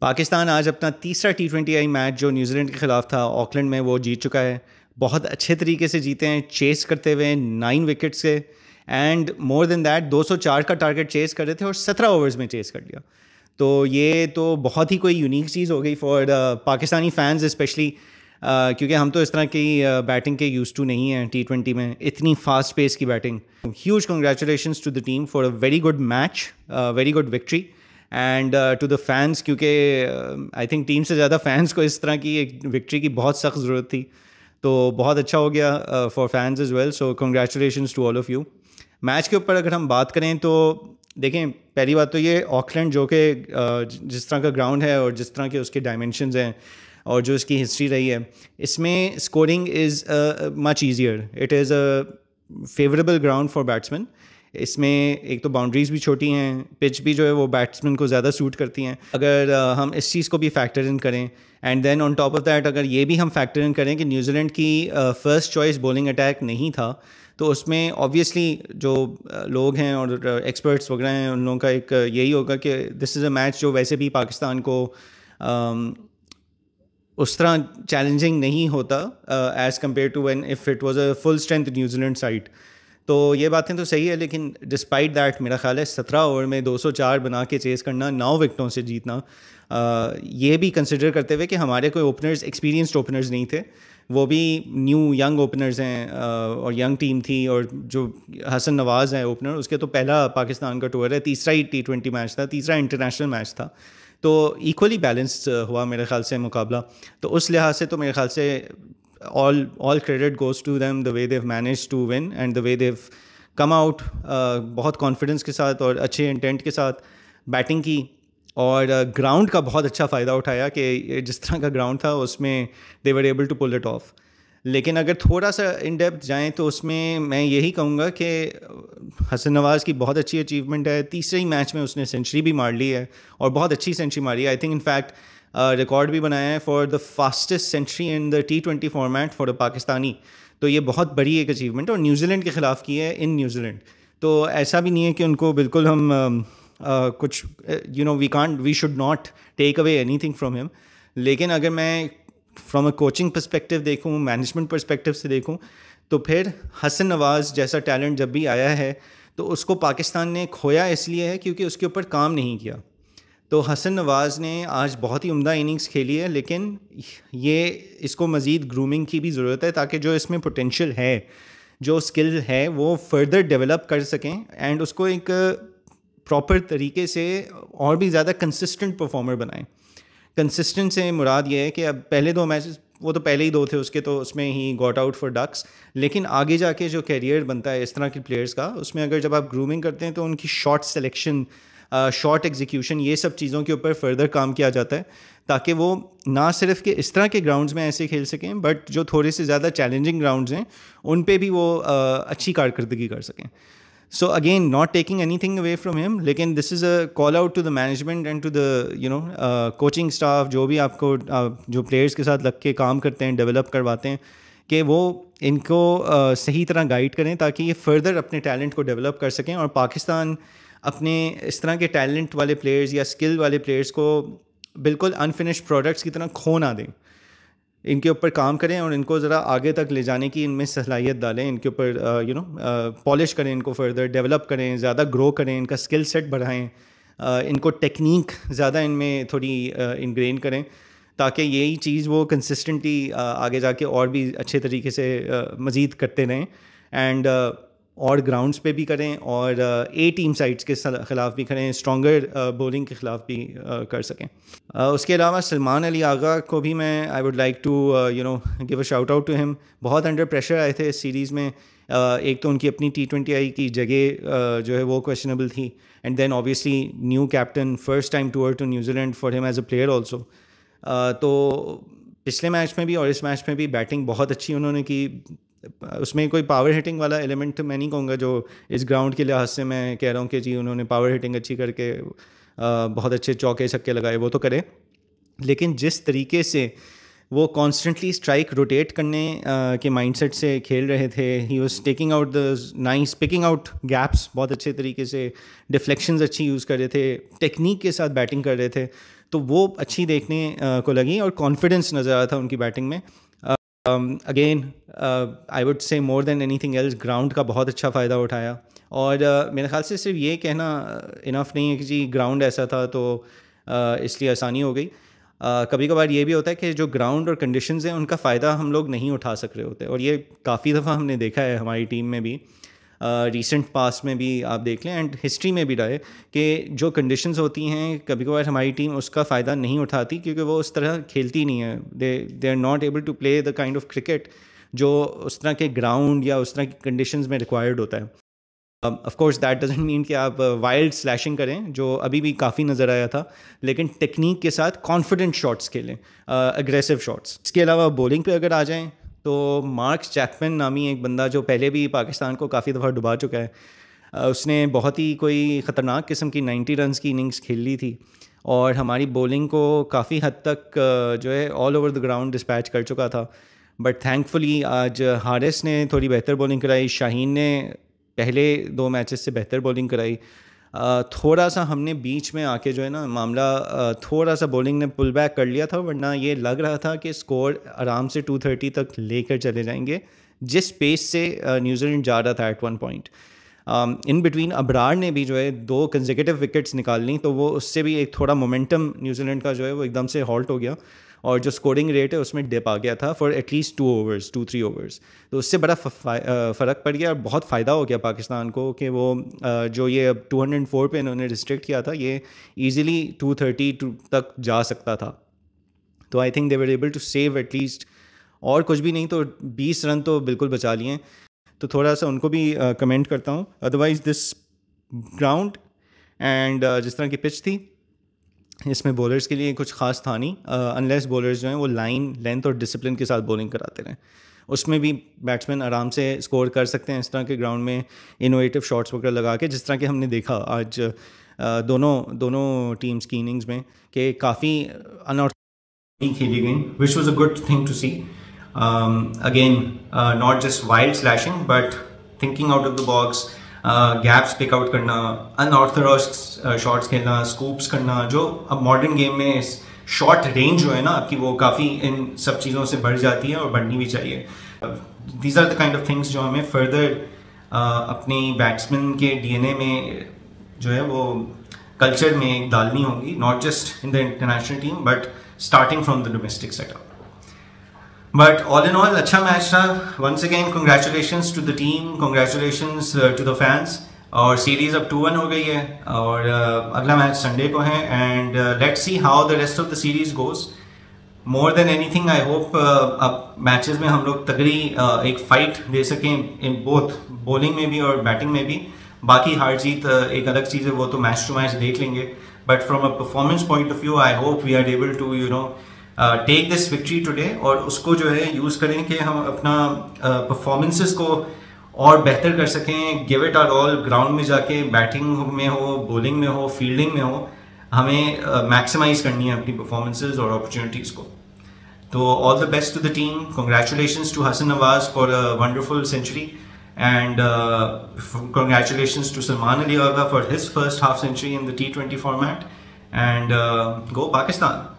पाकिस्तान आज अपना तीसरा T20I मैच जो न्यूजीलैंड के ख़िलाफ़ था ऑकलैंड में वो जीत चुका है। बहुत अच्छे तरीके से जीते हैं, चेस करते हुए 9 विकेट से एंड मोर देन दैट 204 का टारगेट चेस कर रहे थे और 17 ओवर्स में चेस कर लिया। तो ये तो बहुत ही कोई यूनिक चीज़ हो गई फॉर पाकिस्तानी फैंस स्पेशली, क्योंकि हम तो इस तरह की बैटिंग के यूज टू नहीं हैं T20 में, इतनी फास्ट पेस की batting. Huge congratulations to the team for a very good match, very good victory and to the fans, क्योंकि आई थिंक टीम से ज़्यादा फैंस को इस तरह की एक विक्ट्री की बहुत सख्त ज़रूरत थी। तो बहुत अच्छा हो गया for fans as well, so congratulations to all of you. Match के ऊपर अगर हम बात करें तो देखें, पहली बात तो ये ऑकलैंड जो कि जिस तरह का ग्राउंड है और जिस तरह के उसके डायमेंशंस हैं और जो इसकी हिस्ट्री रही है, इसमें scoring is much easier. It is a favourable ground for batsman. इसमें एक तो बाउंड्रीज़ भी छोटी हैं, पिच भी जो है वो बैट्समैन को ज़्यादा सूट करती हैं। अगर हम इस चीज़ को भी फैक्टर इन करें and then on top of that अगर ये भी हम फैक्टर इन करें कि न्यूजीलैंड की फर्स्ट चॉइस बॉलिंग अटैक नहीं था, तो उसमें ऑब्वियसली जो लोग हैं और एक्सपर्ट्स वगैरह हैं उन लोगों का एक यही होगा कि दिस इज़ अ मैच जो वैसे भी पाकिस्तान को उस तरह चैलेंजिंग नहीं होता as compare to when if it was a full strength New Zealand side. तो ये बातें तो सही है, लेकिन डिस्पाइट दैट मेरा ख्याल है 17 ओवर में 204 बना के चेस करना, 9 विकेटों से जीतना, ये भी कंसिडर करते हुए कि हमारे कोई ओपनर्स एक्सपीरियंस्ड ओपनर्स नहीं थे, वो भी न्यू यंग ओपनर्स हैं और यंग टीम थी। और जो हसन नवाज़ है ओपनर, उसके तो पहला पाकिस्तान का टूर है, तीसरा ही T20 मैच था, तीसरा इंटरनेशनल मैच था। तो इक्वली बैलेंस्ड हुआ मेरे ख्याल से मुकाबला। तो उस लिहाज से तो मेरे ख्याल से all credit goes to them, the way they've managed to win and the way they've come out बहुत कॉन्फिडेंस के साथ और अच्छे इंटेंट के साथ बैटिंग की और ग्राउंड का बहुत अच्छा फ़ायदा उठाया कि जिस तरह का ग्राउंड था उसमें they were able to pull it off. लेकिन अगर थोड़ा सा इन डेप्थ जाएँ तो उसमें मैं यही कहूँगा कि हसन नवाज़ की बहुत अच्छी अचीवमेंट है। तीसरे ही मैच में उसने सेंचुरी भी मार ली है और बहुत अच्छी सेंचुरी मारी है। आई थिंक इनफैक्ट रिकॉर्ड भी बनाया है for the fastest century in the T20 format for a Pakistani. तो ये बहुत बड़ी एक अचीवमेंट और न्यूजीलैंड के ख़िलाफ़ की है इन न्यूजीलैंड। तो ऐसा भी नहीं है कि उनको बिल्कुल हम कुछ we should not take away anything from him. लेकिन अगर मैं फ्रॉम अ कोचिंग पर्सपेक्टिव देखूँ, मैनेजमेंट पर्सपेक्टिव से देखूँ, तो फिर हसन नवाज़ जैसा टैलेंट जब भी आया है तो उसको पाकिस्तान ने खोया इसलिए है क्योंकि उसके ऊपर काम नहीं किया। तो हसन नवाज़ ने आज बहुत ही उम्दा इनिंग्स खेली है, लेकिन ये इसको मज़ीद ग्रूमिंग की भी ज़रूरत है ताकि जो इसमें पोटेंशियल है, जो स्किल है, वो फर्दर डेवलप कर सकें एंड उसको एक प्रॉपर तरीके से और भी ज़्यादा कंसिस्टेंट परफॉर्मर बनाएं। कंसिस्टेंट से मुराद ये है कि अब पहले 2 मैचेस, वो तो पहले ही 2 थे उसके, तो उसमें ही गॉट आउट फॉर डक्स। लेकिन आगे जाके जो कैरियर बनता है इस तरह के प्लेयर्स का, उसमें अगर जब आप ग्रूमिंग करते हैं तो उनकी शॉट सिलेक्शन, शॉट एग्जीक्यूशन, ये सब चीज़ों के ऊपर फर्दर काम किया जाता है ताकि वो ना सिर्फ कि इस तरह के ग्राउंड्स में ऐसे खेल सकें, बट जो थोड़े से ज़्यादा चैलेंजिंग ग्राउंड्स हैं उन पे भी वो अच्छी कारकर्दगी कर सकें। So again, not taking anything away from him, लेकिन this is a call out to the management and to the coaching staff, जो भी आपको जो players के साथ लग के काम करते हैं, develop करवाते हैं, कि वो इनको सही तरह गाइड करें ताकि ये further अपने talent को develop कर सकें और पाकिस्तान अपने इस तरह के talent वाले players या skill वाले players को बिल्कुल unfinished products की तरह खो ना दें। इनके ऊपर काम करें और इनको ज़रा आगे तक ले जाने की इनमें सलाहियत डालें, इनके ऊपर पॉलिश करें, इनको फर्दर डेवलप करें, ज़्यादा ग्रो करें, इनका स्किल सेट बढ़ाएं, इनको टेक्निक ज़्यादा इनमें थोड़ी इनग्रेन करें ताकि यही चीज़ वो कंसिस्टेंटली आगे जाके और भी अच्छे तरीके से मज़ीद करते रहें एंड और ग्राउंड्स पे भी करें और ए टीम साइड्स के ख़िलाफ़ भी करें, स्ट्रॉन्गर बॉलिंग के ख़िलाफ़ भी कर सकें। उसके अलावा सलमान अली आगा को भी मैं I would like to give a shout out to him. बहुत अंडर प्रेशर आए थे इस सीरीज़ में। एक तो उनकी अपनी T20I की जगह जो है वो क्वेश्चनेबल थी and then obviously new captain, first time tour to New Zealand for him as a player also. तो पिछले मैच में भी और इस मैच में भी बैटिंग बहुत अच्छी उन्होंने की। उसमें कोई पावर हिटिंग वाला एलिमेंट मैं नहीं कहूँगा, जो इस ग्राउंड के लिहाज से मैं कह रहा हूँ कि जी उन्होंने पावर हिटिंग अच्छी करके बहुत अच्छे चौके छक्के लगाए, वो तो करे, लेकिन जिस तरीके से वो कॉन्स्टेंटली स्ट्राइक रोटेट करने के माइंडसेट से खेल रहे थे, he was taking out the nice, picking out gaps बहुत अच्छे तरीके से, डिफ्लेक्शंस अच्छी यूज़ कर रहे थे, टेक्निक के साथ बैटिंग कर रहे थे। तो वो अच्छी देखने को लगी और कॉन्फिडेंस नज़र आया था उनकी बैटिंग में। Again I would say more than anything else ground का बहुत अच्छा फ़ायदा उठाया। और मेरे ख्याल से सिर्फ ये कहना इनफ नहीं है कि जी ग्राउंड ऐसा था तो इसलिए आसानी हो गई। कभी कभार ये भी होता है कि जो ग्राउंड और कंडीशंस हैं उनका फ़ायदा हम लोग नहीं उठा सक रहे होते, और ये काफ़ी दफ़ा हमने देखा है हमारी टीम में भी, रीसेंट पास्ट में भी आप देख लें एंड हिस्ट्री में भी रहे कि जो कंडीशंस होती हैं कभी कभार हमारी टीम उसका फ़ायदा नहीं उठाती क्योंकि वो उस तरह खेलती नहीं है। They are not able to play the kind of cricket जो उस तरह के ग्राउंड या उस तरह की कंडीशंस में रिक्वायर्ड होता है। Of course that doesn't mean कि आप वाइल्ड स्लैशिंग करें जो अभी भी काफ़ी नज़र आया था, लेकिन टेक्निक के साथ कॉन्फिडेंट शॉट्स खेलें, अग्रेसिव शॉट्स। इसके अलावा बॉलिंग पे अगर आ जाएं तो मार्कस चैपमैन नामी एक बंदा जो पहले भी पाकिस्तान को काफ़ी दफ़ा डुबा चुका है, उसने बहुत ही कोई ख़तरनाक किस्म की 90 रन्स की इनिंग्स खेल ली थी और हमारी बॉलिंग को काफ़ी हद तक जो है all over the ground dispatch कर चुका था। बट थैंकफुली आज हारिस ने थोड़ी बेहतर बॉलिंग कराई, शाहीन ने पहले 2 मैचेस से बेहतर बॉलिंग कराई। थोड़ा सा हमने बीच में आके जो है ना मामला थोड़ा सा बॉलिंग ने पुल बैक कर लिया था, वरना ये लग रहा था कि स्कोर आराम से 230 तक लेकर चले जाएंगे जिस पेस से न्यूजीलैंड जा रहा था at one point. In between Abrar ने भी जो है 2 कंसेक्यूटिव विकेट्स निकाल ली, तो वो उससे भी एक थोड़ा मोमेंटम न्यूजीलैंड का जो है वो एकदम से हॉल्ट हो गया और जो स्कोरिंग रेट है उसमें डिप आ गया था फॉर एटलीस्ट 2-3 ओवर्स। तो उससे बड़ा फ़र्क पड़ गया और बहुत फ़ायदा हो गया पाकिस्तान को कि वो जो ये अब 204 पे इन्होंने रिस्ट्रिक्ट किया था ये ईज़िली 230 तक जा सकता था। तो I think they were able to save at least, और कुछ भी नहीं तो 20 रन तो बिल्कुल बचा लिए। तो थोड़ा सा उनको भी कमेंट करता हूँ। अदरवाइज़ दिस ग्राउंड एंड जिस तरह की पिच थी इसमें बॉलर्स के लिए कुछ ख़ास था नहीं, अनलेस बॉलर्स जो हैं वो लाइन लेंथ और डिसिप्लिन के साथ बॉलिंग कराते रहें। उसमें भी बैट्समैन आराम से स्कोर कर सकते हैं इस तरह के ग्राउंड में इनोवेटिव शॉट्स वगैरह लगा के, जिस तरह के हमने देखा आज दोनों टीम्स की इनिंग्स में कि काफ़ी अनऑर्थोडॉक्स खेली गई, which was a good thing to see. Again not just wild slashing but thinking out of the box, gaps pick out करना, अनऑर्थोडॉक्स शॉट्स खेलना, स्कूप्स करना, जो अब मॉडर्न गेम में शॉर्ट रेंज जो है ना आपकी वो काफ़ी इन सब चीज़ों से बढ़ जाती है और बढ़नी भी चाहिए। These are the kind of things जो हमें फर्दर अपनी बैट्समैन के डीएनए में जो है वो कल्चर में डालनी होगी, not just in the international team but starting from the domestic setup. But all in all अच्छा मैच था। Once again congratulations to the team, congratulations to the fans. और सीरीज अब 2-1 हो गई है और अगला मैच संडे को है and let's see how the rest of the series goes. More than anything I hope अब मैचेस में हम लोग तगड़ी एक फाइट दे सकें इन बोथ बॉलिंग में भी और बैटिंग में भी। बाकी हार जीत एक अलग चीज़ है, वो तो मैच टू मैच देख लेंगे, but from a performance point of view I hope we are able to take this victory today और उसको जो है यूज़ करें कि हम अपना परफॉर्मेंसेस को और बेहतर कर सकें। Give it our all, ground में जाके बैटिंग में हो, बॉलिंग में हो, फील्डिंग में हो, हमें मैक्सिमाइज करनी है अपनी परफॉर्मेंसेज और अपॉर्चुनिटीज़ को। तो all the best to the team, congratulations to Hasan Nawaz for a wonderful century and congratulations to Salman Ali Agha for his first half century in the T20 format and go Pakistan.